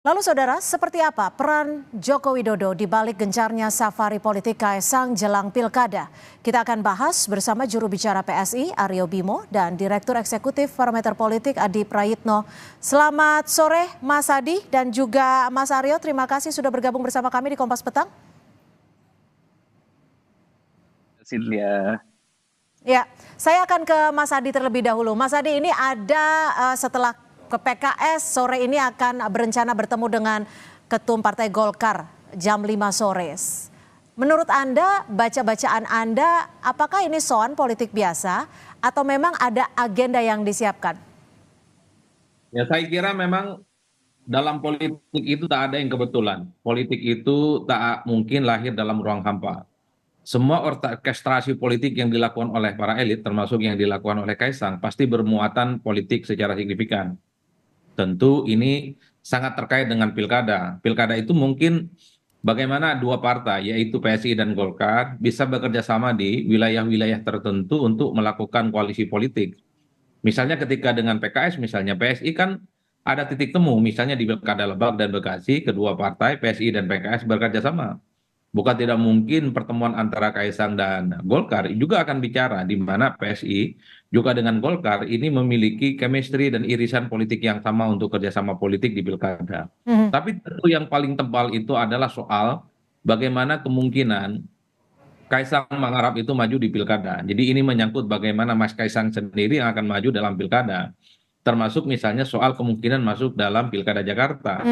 Lalu saudara, seperti apa peran Joko Widodo di balik gencarnya safari politik Kaisang jelang Pilkada? Kita akan bahas bersama juru bicara PSI Aryo Bimo dan Direktur Eksekutif Parameter Politik Adi Prayitno. Selamat sore Mas Adi dan juga Mas Aryo, terima kasih sudah bergabung bersama kami di Kompas Petang. Silya. Ya, saya akan ke Mas Adi terlebih dahulu. Mas Adi, ini ada setelah ke PKS sore ini akan berencana bertemu dengan Ketum Partai Golkar jam 5 sore. Menurut Anda, baca-bacaan Anda, apakah ini soal politik biasa atau memang ada agenda yang disiapkan? Ya, saya kira memang dalam politik itu tak ada yang kebetulan. Politik itu tak mungkin lahir dalam ruang hampa. Semua orkestrasi politik yang dilakukan oleh para elit, termasuk yang dilakukan oleh Kaisang, pasti bermuatan politik secara signifikan. Tentu ini sangat terkait dengan pilkada. Pilkada itu mungkin bagaimana dua partai, yaitu PSI dan Golkar, bisa bekerja sama di wilayah-wilayah tertentu untuk melakukan koalisi politik. Misalnya ketika dengan PKS, misalnya PSI kan ada titik temu, misalnya di Pilkada Lebak dan Bekasi, kedua partai PSI dan PKS bekerja sama. Bukan tidak mungkin pertemuan antara Kaisang dan Golkar juga akan bicara di mana PSI juga dengan Golkar ini memiliki chemistry dan irisan politik yang sama untuk kerjasama politik di pilkada. Tapi tentu yang paling tebal itu adalah soal bagaimana kemungkinan Kaisang Pangarep itu maju di pilkada. Jadi ini menyangkut bagaimana Mas Kaisang sendiri yang akan maju dalam pilkada. Termasuk misalnya soal kemungkinan masuk dalam pilkada Jakarta.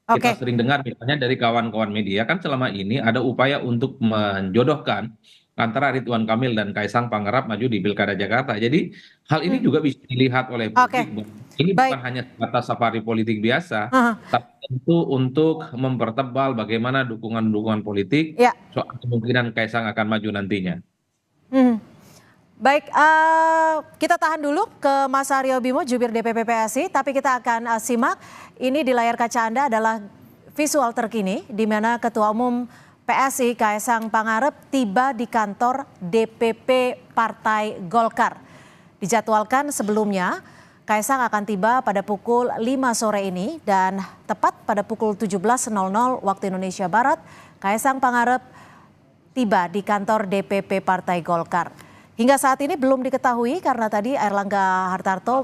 Kita sering dengar misalnya dari kawan-kawan media kan selama ini ada upaya untuk menjodohkan antara Ridwan Kamil dan Kaisang Pangarep maju di Pilkada Jakarta. Jadi hal ini juga bisa dilihat oleh publik. Ini bukan hanya sebatas safari politik biasa, tapi tentu untuk mempertebal bagaimana dukungan-dukungan politik soal kemungkinan Kaisang akan maju nantinya. Baik, kita tahan dulu ke Mas Aryo Bimo, jubir DPP PSI, tapi kita akan simak ini di layar kaca Anda adalah visual terkini di mana Ketua Umum PSI Kaisang Pangarep tiba di kantor DPP Partai Golkar. Dijadwalkan sebelumnya Kaisang akan tiba pada pukul 5 sore ini dan tepat pada pukul 17.00 waktu Indonesia Barat, Kaisang Pangarep tiba di kantor DPP Partai Golkar. Hingga saat ini belum diketahui karena tadi Airlangga Hartarto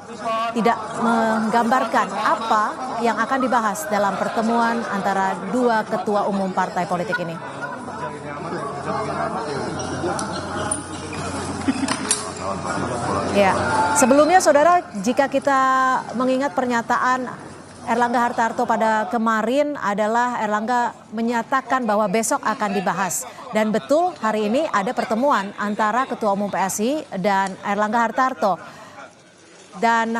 tidak menggambarkan apa yang akan dibahas dalam pertemuan antara dua ketua umum partai politik ini. Ya, sebelumnya saudara, jika kita mengingat pernyataan Airlangga Hartarto pada kemarin adalah Airlangga menyatakan bahwa besok akan dibahas. Dan betul hari ini ada pertemuan antara Ketua Umum PSI dan Airlangga Hartarto. Dan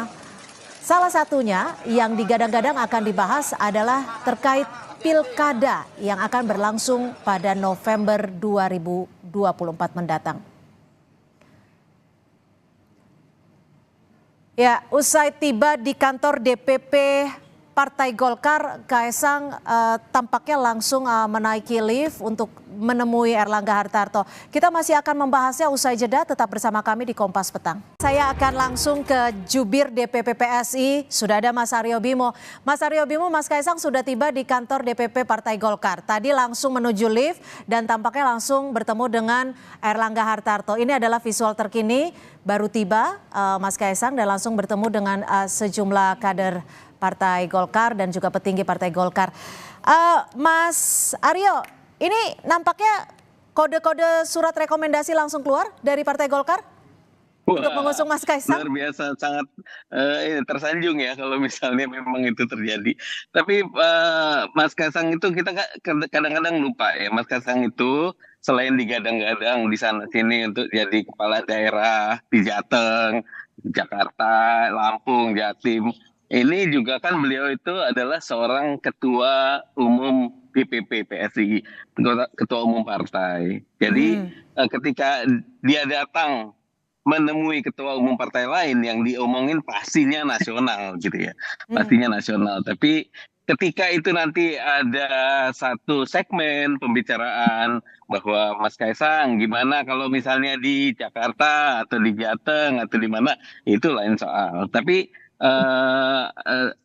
salah satunya yang digadang-gadang akan dibahas adalah terkait pilkada yang akan berlangsung pada November 2024 mendatang. Ya, usai tiba di kantor DPP Partai Golkar, Kaisang tampaknya langsung menaiki lift untuk menemui Airlangga Hartarto. Kita masih akan membahasnya usai jeda, tetap bersama kami di Kompas Petang. Saya akan langsung ke jubir DPP PSI, sudah ada Mas Aryo Bimo. Mas Aryo Bimo, Mas Kaisang sudah tiba di kantor DPP Partai Golkar. Tadi langsung menuju lift dan tampaknya langsung bertemu dengan Airlangga Hartarto. Ini adalah visual terkini, baru tiba Mas Kaisang dan langsung bertemu dengan sejumlah kader Partai Golkar dan juga petinggi Partai Golkar. Mas Aryo, ini nampaknya kode-kode surat rekomendasi langsung keluar dari Partai Golkar untuk mengusung Mas Kaisang? Luar biasa, sangat tersanjung ya kalau misalnya memang itu terjadi. Tapi Mas Kaisang itu kita kadang-kadang lupa ya, Mas Kaisang itu selain digadang-gadang di sana-sini untuk jadi kepala daerah di Jateng, Jakarta, Lampung, Jatim, ini juga kan beliau itu adalah seorang ketua umum DPP PSI, ketua umum partai. Jadi ketika dia datang menemui ketua umum partai lain yang diomongin pastinya nasional gitu ya, pastinya nasional. Tapi ketika itu nanti ada satu segmen pembicaraan bahwa Mas Kaisang gimana kalau misalnya di Jakarta atau di Jateng atau di mana, itu lain soal. Tapi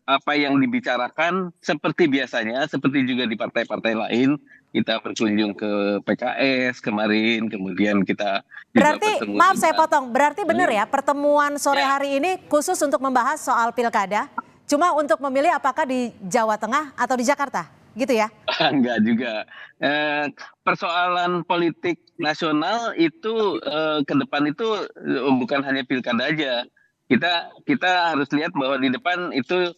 apa yang dibicarakan seperti biasanya, seperti juga di partai-partai lain. Kita berkunjung ke PKS kemarin, kemudian kita juga Berarti, bertemu maaf saya dengan. potong, berarti benar ya pertemuan sore Ya, hari ini khusus untuk membahas soal pilkada, cuma untuk memilih apakah di Jawa Tengah atau di Jakarta, gitu ya? enggak juga. Persoalan politik nasional itu ke depan itu bukan hanya pilkada aja. Kita harus lihat bahwa di depan itu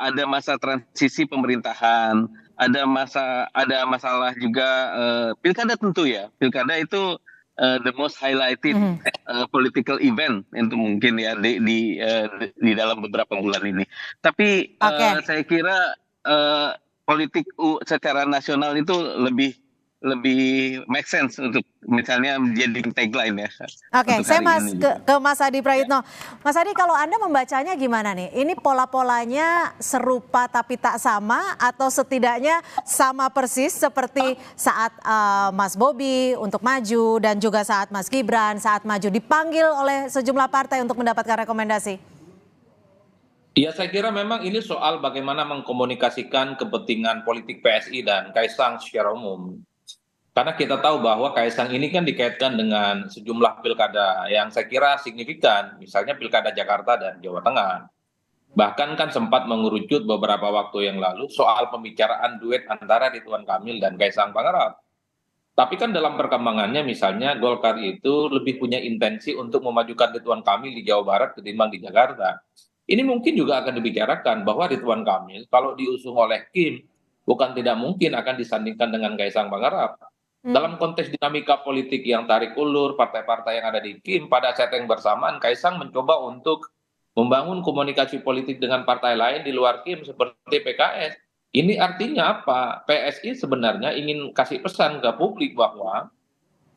ada masa transisi pemerintahan, ada masalah juga pilkada tentu ya. Pilkada itu the most highlighted political event itu mungkin ya di dalam beberapa bulan ini. Tapi Oke. saya kira politik secara nasional itu lebih lebih make sense untuk misalnya menjadi tagline ya Oke, untuk saya hari ini gitu. ke Mas Adi Prayitno. Mas Adi, kalau Anda membacanya gimana nih? Ini pola-polanya serupa tapi tak sama atau setidaknya sama persis seperti saat Mas Bobi untuk maju dan juga saat Mas Gibran saat maju dipanggil oleh sejumlah partai untuk mendapatkan rekomendasi? Ya, saya kira memang ini soal bagaimana mengkomunikasikan kepentingan politik PSI dan Kaisang secara umum. Karena kita tahu bahwa Kaisang ini kan dikaitkan dengan sejumlah pilkada yang saya kira signifikan, misalnya pilkada Jakarta dan Jawa Tengah. Bahkan kan sempat mengerucut beberapa waktu yang lalu soal pembicaraan duet antara Ridwan Kamil dan Kaisang Pangarap. Tapi kan dalam perkembangannya misalnya Golkar itu lebih punya intensi untuk memajukan Ridwan Kamil di Jawa Barat ketimbang di Jakarta. Ini mungkin juga akan dibicarakan bahwa Ridwan Kamil kalau diusung oleh Kim bukan tidak mungkin akan disandingkan dengan Kaisang Pangarap. Dalam konteks dinamika politik yang tarik ulur partai-partai yang ada di Kim, pada saat yang bersamaan Kaisang mencoba untuk membangun komunikasi politik dengan partai lain di luar Kim seperti PKS. Ini artinya apa? PSI sebenarnya ingin kasih pesan ke publik bahwa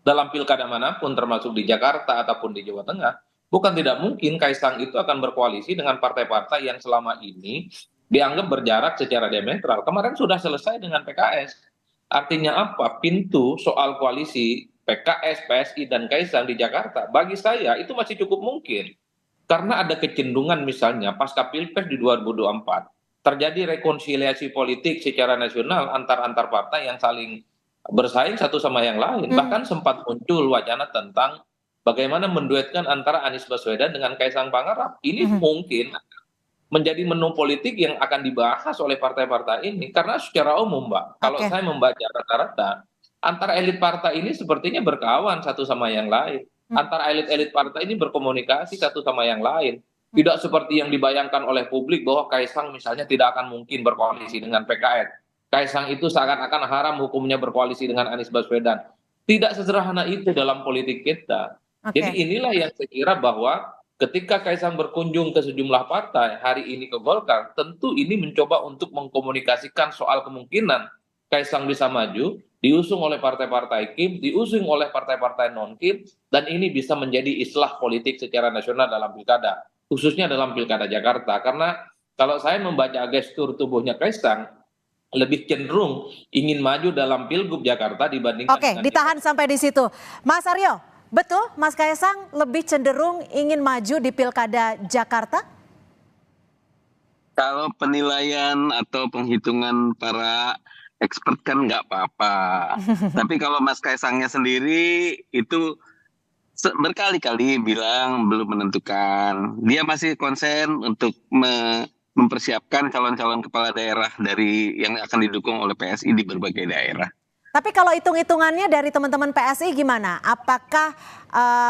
dalam pilkada manapun termasuk di Jakarta ataupun di Jawa Tengah, bukan tidak mungkin Kaisang itu akan berkoalisi dengan partai-partai yang selama ini dianggap berjarak secara diametral. Kemarin sudah selesai dengan PKS. Artinya apa? Pintu soal koalisi PKS, PSI, dan Kaisang di Jakarta, bagi saya itu masih cukup mungkin. Karena ada kecenderungan misalnya pasca Pilpres di 2024, terjadi rekonsiliasi politik secara nasional antar partai yang saling bersaing satu sama yang lain. Bahkan sempat muncul wacana tentang bagaimana menduetkan antara Anies Baswedan dengan Kaisang Pangarap. Ini mungkin menjadi menu politik yang akan dibahas oleh partai-partai ini. Karena secara umum, Mbak, kalau Oke. saya membaca rata-rata, antara elit partai ini sepertinya berkawan satu sama yang lain. Antara elit-elit partai ini berkomunikasi satu sama yang lain. Tidak seperti yang dibayangkan oleh publik bahwa Kaisang misalnya tidak akan mungkin berkoalisi dengan PKS. Kaisang itu seakan-akan haram hukumnya berkoalisi dengan Anies Baswedan. Tidak sesederhana itu dalam politik kita. Jadi Oke. inilah yang saya kira bahwa ketika Kaisang berkunjung ke sejumlah partai hari ini ke Golkar, tentu ini mencoba untuk mengkomunikasikan soal kemungkinan Kaisang bisa maju, diusung oleh partai-partai Kim, diusung oleh partai-partai non-Kim, dan ini bisa menjadi islah politik secara nasional dalam pilkada, khususnya dalam pilkada Jakarta. Karena kalau saya membaca gestur tubuhnya Kaisang, lebih cenderung ingin maju dalam Pilgub Jakarta dibandingkan Oke, dengan ditahan sampai di situ. Mas Aryo, betul Mas Kaisang lebih cenderung ingin maju di Pilkada Jakarta? Kalau penilaian atau penghitungan para expert kan nggak apa-apa. Tapi kalau Mas Kaisangnya sendiri itu berkali-kali bilang belum menentukan. Dia masih konsen untuk mempersiapkan calon-calon kepala daerah dari yang akan didukung oleh PSI di berbagai daerah. Tapi kalau hitung-hitungannya dari teman-teman PSI gimana? Apakah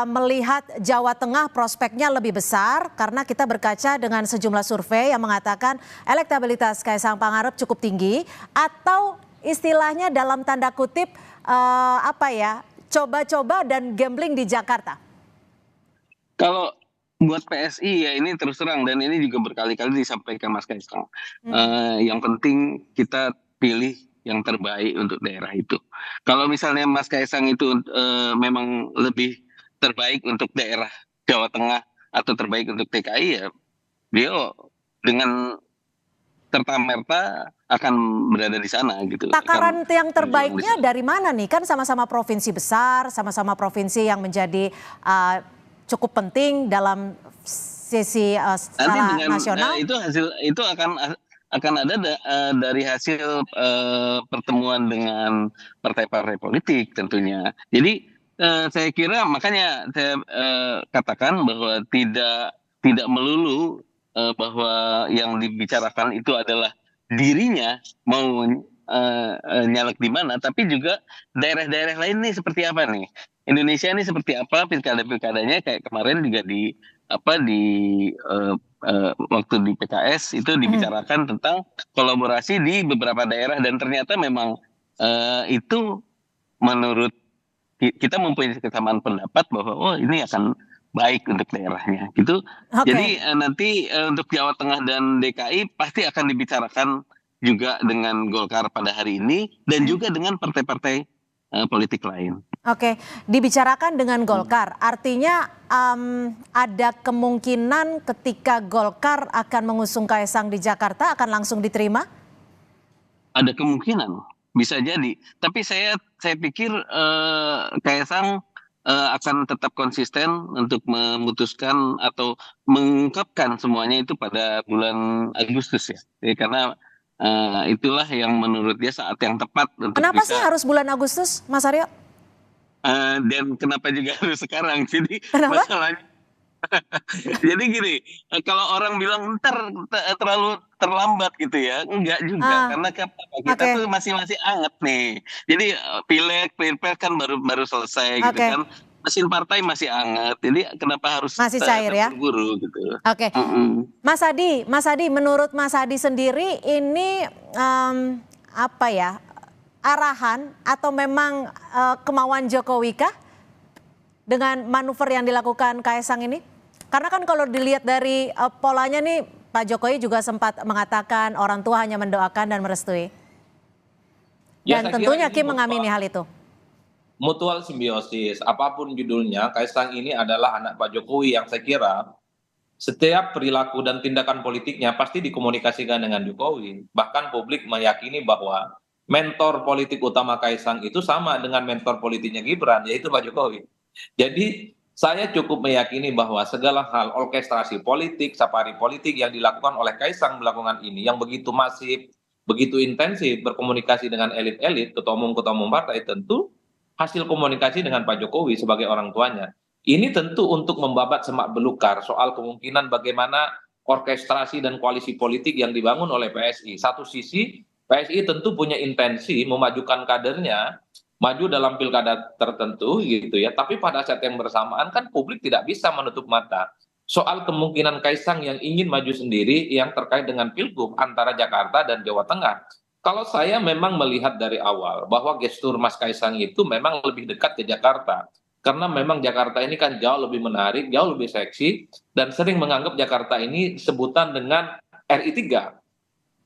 melihat Jawa Tengah prospeknya lebih besar? Karena kita berkaca dengan sejumlah survei yang mengatakan elektabilitas Kaisang Pangarep cukup tinggi. Atau istilahnya dalam tanda kutip coba-coba dan gambling di Jakarta? Kalau buat PSI ya ini terus terang dan ini juga berkali-kali disampaikan Mas Kaisang. Yang penting kita pilih yang terbaik untuk daerah itu. Kalau misalnya Mas Kaisang itu memang lebih terbaik untuk daerah Jawa Tengah atau terbaik untuk TKI ya beliau dengan serta-merta akan berada di sana gitu. Takaran yang terbaiknya dari mana nih? Kan sama-sama provinsi besar, sama-sama provinsi yang menjadi cukup penting dalam sisi Nanti skala dengan nasional. itu akan ada dari hasil pertemuan dengan partai-partai politik tentunya. Jadi saya kira makanya saya katakan bahwa tidak melulu bahwa yang dibicarakan itu adalah dirinya mau nyalek di mana, tapi juga daerah-daerah lain nih seperti apa nih. Indonesia ini seperti apa pilkadanya kayak kemarin juga waktu di PKS itu dibicarakan tentang kolaborasi di beberapa daerah dan ternyata memang itu menurut kita mempunyai kesamaan pendapat bahwa oh ini akan baik untuk daerahnya gitu. Jadi nanti untuk Jawa Tengah dan DKI pasti akan dibicarakan juga dengan Golkar pada hari ini dan juga dengan partai-partai politik lain. Oke, dibicarakan dengan Golkar, artinya ada kemungkinan ketika Golkar akan mengusung Kaesang di Jakarta akan langsung diterima? Ada kemungkinan, bisa jadi. Tapi saya pikir Kaesang akan tetap konsisten untuk memutuskan atau mengungkapkan semuanya itu pada bulan Agustus ya. Karena itulah yang menurut dia saat yang tepat untuk Kenapa bisa. sih harus bulan Agustus, Mas Aryo? Dan kenapa juga harus sekarang? Jadi Kenapa? masalahnya, jadi gini, kalau orang bilang ntar terlalu terlambat gitu ya, enggak juga, karena kita tuh masih anget nih. Jadi pileg, pilpres kan baru selesai gitu kan, mesin partai masih anget. Jadi kenapa harus masih cair ya? Buru gitu? Oke, Mas Adi, menurut Mas Adi sendiri ini apa ya? Arahan atau memang kemauan Jokowi kah dengan manuver yang dilakukan Kaesang ini? Karena kan kalau dilihat dari polanya nih Pak Jokowi juga sempat mengatakan orang tua hanya mendoakan dan merestui. Dan tentunya Kim mengamini hal itu. Mutual simbiosis, apapun judulnya, Kaesang ini adalah anak Pak Jokowi yang saya kira setiap perilaku dan tindakan politiknya pasti dikomunikasikan dengan Jokowi. Bahkan publik meyakini bahwa mentor politik utama Kaesang itu sama dengan mentor politiknya Gibran, yaitu Pak Jokowi. Jadi saya cukup meyakini bahwa segala hal orkestrasi politik, safari politik yang dilakukan oleh Kaesang melakukan ini yang begitu masif, begitu intensif berkomunikasi dengan elit-elit, ketua umum partai, tentu hasil komunikasi dengan Pak Jokowi sebagai orang tuanya. Ini tentu untuk membabat semak belukar soal kemungkinan bagaimana orkestrasi dan koalisi politik yang dibangun oleh PSI. Satu sisi PSI tentu punya intensi memajukan kadernya maju dalam pilkada tertentu gitu ya, tapi pada saat yang bersamaan kan publik tidak bisa menutup mata soal kemungkinan Kaesang yang ingin maju sendiri yang terkait dengan pilgub antara Jakarta dan Jawa Tengah. Kalau saya memang melihat dari awal bahwa gestur Mas Kaesang itu memang lebih dekat ke Jakarta, karena memang Jakarta ini kan jauh lebih menarik, jauh lebih seksi, dan sering menganggap Jakarta ini sebutan dengan RI3.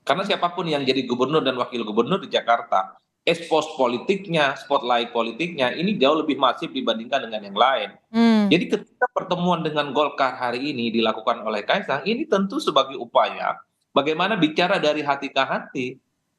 Karena siapapun yang jadi gubernur dan wakil gubernur di Jakarta, expose politiknya, spotlight politiknya, ini jauh lebih masif dibandingkan dengan yang lain. Jadi ketika pertemuan dengan Golkar hari ini dilakukan oleh Kaesang, ini tentu sebagai upaya bagaimana bicara dari hati ke hati.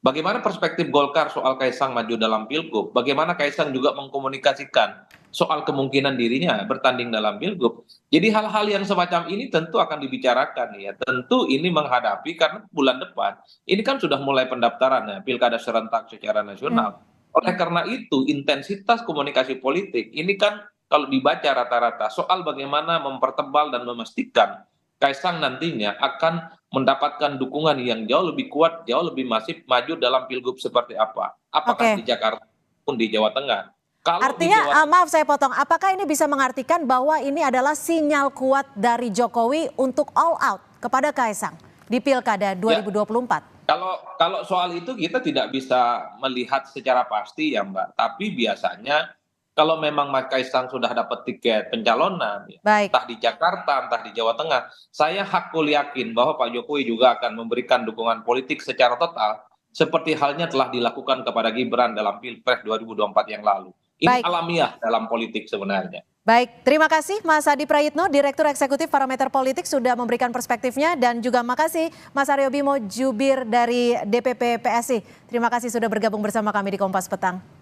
Bagaimana perspektif Golkar soal Kaesang maju dalam pilgub, bagaimana Kaesang juga mengkomunikasikan soal kemungkinan dirinya bertanding dalam pilgub. Jadi hal-hal yang semacam ini tentu akan dibicarakan ya. Tentu ini menghadapi karena bulan depan ini kan sudah mulai pendaftaran ya, pilkada serentak secara nasional. Oleh karena itu intensitas komunikasi politik ini kan kalau dibaca rata-rata soal bagaimana mempertebal dan memastikan Kaesang nantinya akan mendapatkan dukungan yang jauh lebih kuat, jauh lebih masif maju dalam pilgub seperti apa. Apakah di Jakarta maupun di Jawa Tengah. Kalau artinya, maaf saya potong, apakah ini bisa mengartikan bahwa ini adalah sinyal kuat dari Jokowi untuk all out kepada Kaesang di Pilkada 2024? Kalau soal itu kita tidak bisa melihat secara pasti ya Mbak, tapi biasanya kalau memang Mas Kaesang sudah dapat tiket pencalonan, entah di Jakarta, entah di Jawa Tengah, saya hakul yakin bahwa Pak Jokowi juga akan memberikan dukungan politik secara total, seperti halnya telah dilakukan kepada Gibran dalam Pilpres 2024 yang lalu. Ini alamiah dalam politik sebenarnya. Baik, terima kasih Mas Adi Prayitno, Direktur Eksekutif Parameter Politik sudah memberikan perspektifnya, dan juga makasih Mas Aryo Bimo, Jubir dari DPP PSI. Terima kasih sudah bergabung bersama kami di Kompas Petang.